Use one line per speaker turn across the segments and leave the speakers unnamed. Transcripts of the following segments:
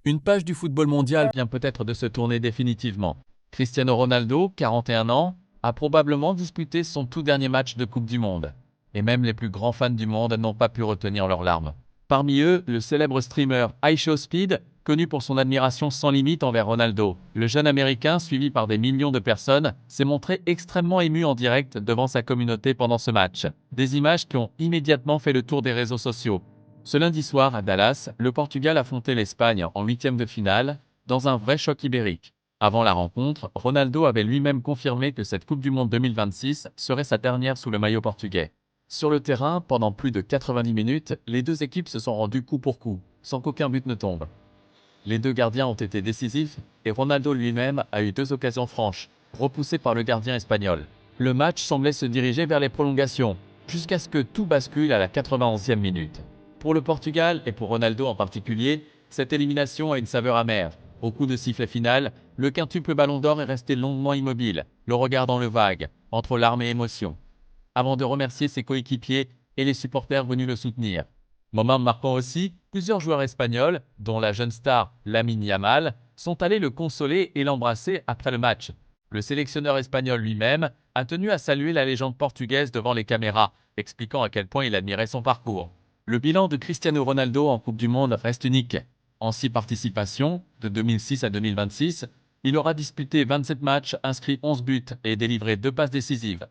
Une page du football mondial vient peut-être de se tourner définitivement. Cristiano Ronaldo, 41 ans, a probablement disputé son tout dernier match de Coupe du Monde. Et même les plus grands fans du monde n'ont pas pu retenir leurs larmes. Parmi eux, le célèbre streamer iShowSpeed, connu pour son admiration sans limite envers Ronaldo. Le jeune Américain, suivi par des millions de personnes, s'est montré extrêmement ému en direct devant sa communauté pendant ce match. Des images qui ont immédiatement fait le tour des réseaux sociaux. Ce lundi soir, à Dallas, le Portugal affrontait l'Espagne en huitième de finale, dans un vrai choc ibérique. Avant la rencontre, Ronaldo avait lui-même confirmé que cette Coupe du Monde 2026 serait sa dernière sous le maillot portugais. Sur le terrain, pendant plus de 90 minutes, les deux équipes se sont rendues coup pour coup, sans qu'aucun but ne tombe. Les deux gardiens ont été décisifs, et Ronaldo lui-même a eu deux occasions franches, repoussées par le gardien espagnol. Le match semblait se diriger vers les prolongations, jusqu'à ce que tout bascule à la 91e minute. Pour le Portugal, et pour Ronaldo en particulier, cette élimination a une saveur amère. Au coup de sifflet final, le quintuple Ballon d'Or est resté longuement immobile, le regard dans le vague, entre larmes et émotion, avant de remercier ses coéquipiers et les supporters venus le soutenir. Moment marquant aussi, plusieurs joueurs espagnols, dont la jeune star Lamine Yamal, sont allés le consoler et l'embrasser après le match. Le sélectionneur espagnol lui-même a tenu à saluer la légende portugaise devant les caméras, expliquant à quel point il admirait son parcours. Le bilan de Cristiano Ronaldo en Coupe du Monde reste unique. En 6 participations, de 2006 à 2026, il aura disputé 27 matchs, inscrit 11 buts et délivré 2 passes décisives.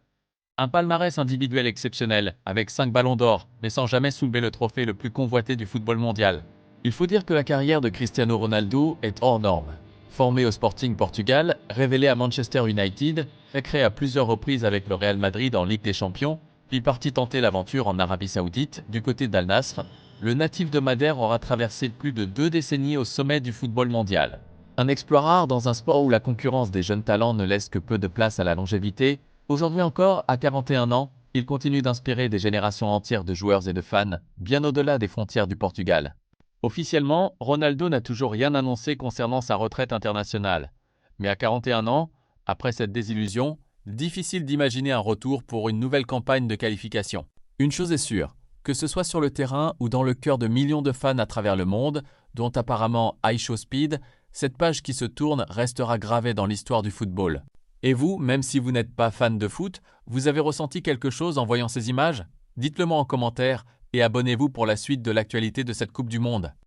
Un palmarès individuel exceptionnel, avec 5 ballons d'or, mais sans jamais soulever le trophée le plus convoité du football mondial. Il faut dire que la carrière de Cristiano Ronaldo est hors norme. Formé au Sporting Portugal, révélé à Manchester United, créé à plusieurs reprises avec le Real Madrid en Ligue des Champions, puis parti tenter l'aventure en Arabie Saoudite, du côté d'Al Nasr, le natif de Madère aura traversé plus de 2 décennies au sommet du football mondial. Un exploit rare dans un sport où la concurrence des jeunes talents ne laisse que peu de place à la longévité. Aujourd'hui encore, à 41 ans, il continue d'inspirer des générations entières de joueurs et de fans, bien au-delà des frontières du Portugal. Officiellement, Ronaldo n'a toujours rien annoncé concernant sa retraite internationale. Mais à 41 ans, après cette désillusion, difficile d'imaginer un retour pour une nouvelle campagne de qualification. Une chose est sûre, que ce soit sur le terrain ou dans le cœur de millions de fans à travers le monde, dont apparemment iShowSpeed, cette page qui se tourne restera gravée dans l'histoire du football. Et vous, même si vous n'êtes pas fan de foot, vous avez ressenti quelque chose en voyant ces images? Dites-le moi en commentaire et abonnez-vous pour la suite de l'actualité de cette Coupe du Monde.